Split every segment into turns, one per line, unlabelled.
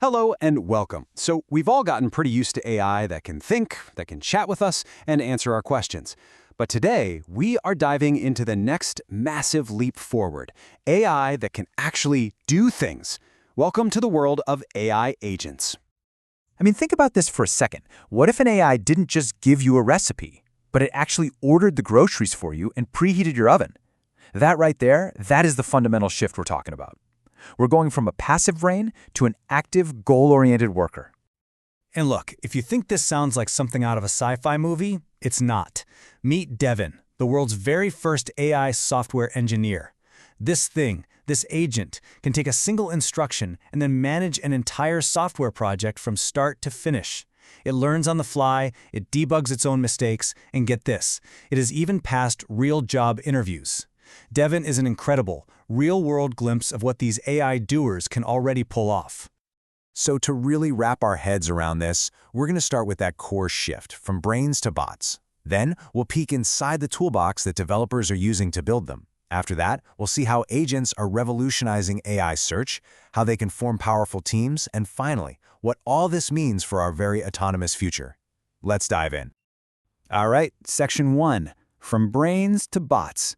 Hello and welcome. So we've all gotten pretty used to AI that can think, that can chat with us, and answer our questions. But today, we are diving into the next massive leap forward, AI that can actually do things. Welcome to the world of AI agents.
Think about this for a second. What if an AI didn't just give you a recipe, but it actually ordered the groceries for you and preheated your oven? That right there, that is the fundamental shift we're talking about. We're going from a passive brain to an active, goal-oriented worker.
And look, if you think this sounds like something out of a sci-fi movie, it's not. Meet Devin, the world's very first AI software engineer. This agent, can take a single instruction and then manage an entire software project from start to finish. It learns on the fly, it debugs its own mistakes, and get this, it has even passed real job interviews. Devin is an incredible, real-world glimpse of what these AI doers can already pull off.
So to really wrap our heads around this, we're going to start with that core shift from brains to bots. Then we'll peek inside the toolbox that developers are using to build them. After that, we'll see how agents are revolutionizing AI search, how they can form powerful teams, and finally, what all this means for our very autonomous future. Let's dive in.
All right, Section 1, from brains to bots.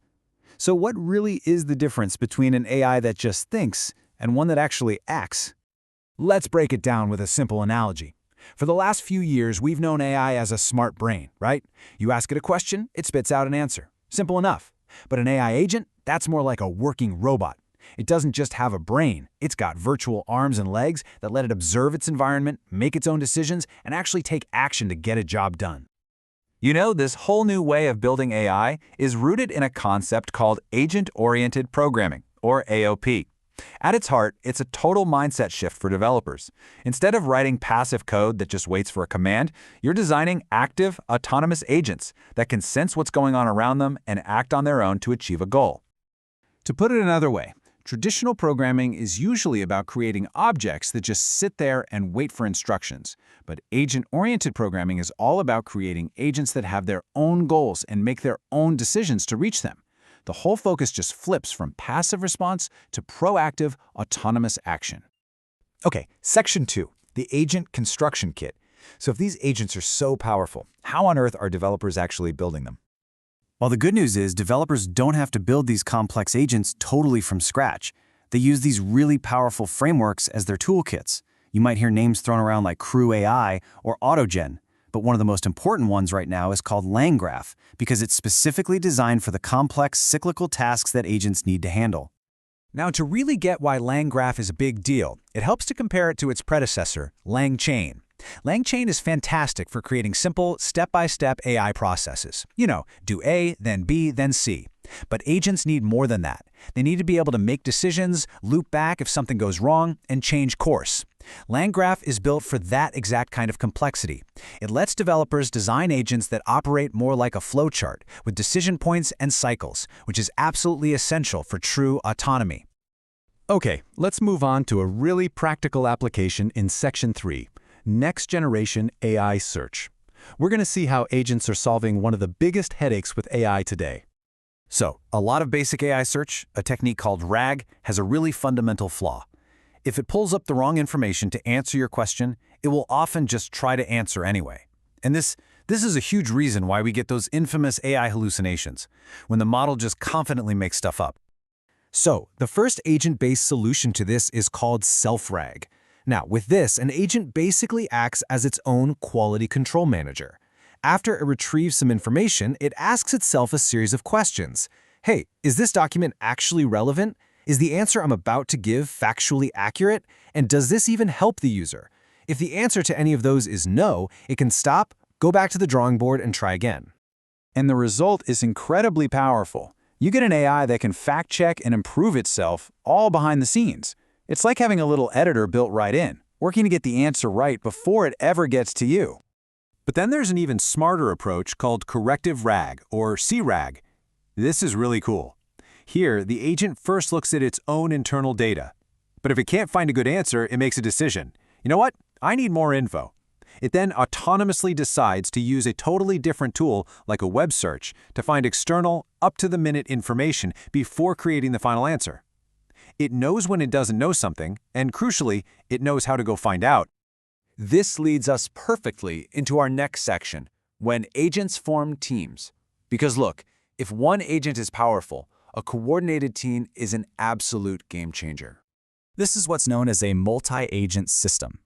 So what really is the difference between an AI that just thinks and one that actually acts?
Let's break it down with a simple analogy. For the last few years, we've known AI as a smart brain, right? You ask it a question, it spits out an answer. Simple enough. But an AI agent, that's more like a working robot. It doesn't just have a brain, it's got virtual arms and legs that let it observe its environment, make its own decisions, and actually take action to get a job done.
You know, this whole new way of building AI is rooted in a concept called agent-oriented programming, or AOP. At its heart, it's a total mindset shift for developers. Instead of writing passive code that just waits for a command, you're designing active, autonomous agents that can sense what's going on around them and act on their own to achieve a goal.
To put it another way, traditional programming is usually about creating objects that just sit there and wait for instructions. But agent-oriented programming is all about creating agents that have their own goals and make their own decisions to reach them. The whole focus just flips from passive response to proactive, autonomous action.
Okay, Section 2, the Agent Construction Kit. So if these agents are so powerful, how on earth are developers actually building them?
Well, the good news is developers don't have to build these complex agents totally from scratch. They use these really powerful frameworks as their toolkits. You might hear names thrown around like Crew AI or AutoGen, but one of the most important ones right now is called Langgraph because it's specifically designed for the complex cyclical tasks that agents need to handle.
Now, to really get why Langgraph is a big deal, it helps to compare it to its predecessor, LangChain. LangChain is fantastic for creating simple, step-by-step AI processes. You know, do A, then B, then C. But agents need more than that. They need to be able to make decisions, loop back if something goes wrong, and change course. Langgraph is built for that exact kind of complexity. It lets developers design agents that operate more like a flowchart, with decision points and cycles, which is absolutely essential for true autonomy.
Okay, let's move on to a really practical application in Section 3, Next Generation AI Search. We're going to see how agents are solving one of the biggest headaches with AI today.
So, a lot of basic AI search, a technique called RAG, has a really fundamental flaw. If it pulls up the wrong information to answer your question, it will often just try to answer anyway. And this is a huge reason why we get those infamous AI hallucinations, when the model just confidently makes stuff up.
So, the first agent-based solution to this is called self-RAG. Now, with this, an agent basically acts as its own quality control manager. After it retrieves some information, it asks itself a series of questions. Hey, is this document actually relevant? Is the answer I'm about to give factually accurate? And does this even help the user? If the answer to any of those is no, it can stop, go back to the drawing board, and try again.
And the result is incredibly powerful. You get an AI that can fact-check and improve itself all behind the scenes. It's like having a little editor built right in, working to get the answer right before it ever gets to you. But then there's an even smarter approach called Corrective RAG, or CRAG. This is really cool. Here, the agent first looks at its own internal data. But if it can't find a good answer, it makes a decision. You know what? I need more info. It then autonomously decides to use a totally different tool, like a web search, to find external, up-to-the-minute information before creating the final answer. It knows when it doesn't know something, and crucially, it knows how to go find out.
This leads us perfectly into our next section, when agents form teams. Because look, if one agent is powerful, a coordinated team is an absolute game changer.
This is what's known as a multi-agent system.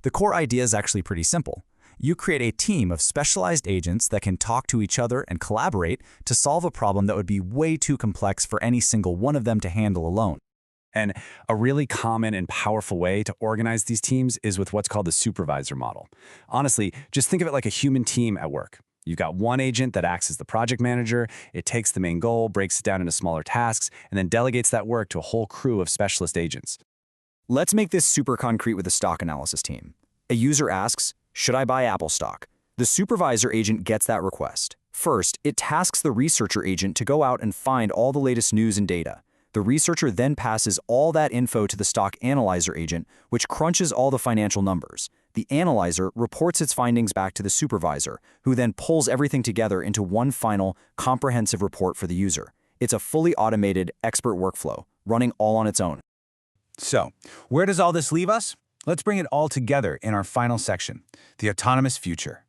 The core idea is actually pretty simple. You create a team of specialized agents that can talk to each other and collaborate to solve a problem that would be way too complex for any single one of them to handle alone.
And a really common and powerful way to organize these teams is with what's called the supervisor model. Honestly, just think of it like a human team at work. You've got one agent that acts as the project manager. It takes the main goal, breaks it down into smaller tasks, and then delegates that work to a whole crew of specialist agents.
Let's make this super concrete with a stock analysis team. A user asks, "Should I buy Apple stock?" The supervisor agent gets that request. First, it tasks the researcher agent to go out and find all the latest news and data. The researcher then passes all that info to the stock analyzer agent, which crunches all the financial numbers. The analyzer reports its findings back to the supervisor, who then pulls everything together into one final, comprehensive report for the user. It's a fully automated, expert workflow, running all on its own.
So, where does all this leave us? Let's bring it all together in our final section, the autonomous future.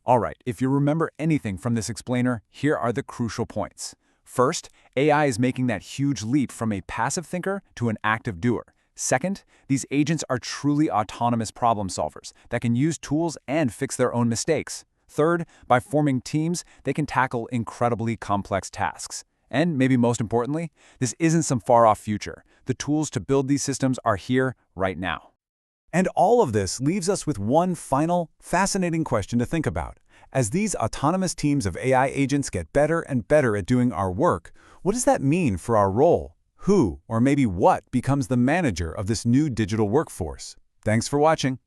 All right, if you remember anything from this explainer, here are the crucial points. First, AI is making that huge leap from a passive thinker to an active doer. Second, these agents are truly autonomous problem solvers that can use tools and fix their own mistakes. Third, by forming teams, they can tackle incredibly complex tasks. And maybe most importantly, this isn't some far-off future. The tools to build these systems are here right now.
And all of this leaves us with one final, fascinating question to think about. As these autonomous teams of AI agents get better and better at doing our work, what does that mean for our role? Who, or maybe what, becomes the manager of this new digital workforce? Thanks for watching.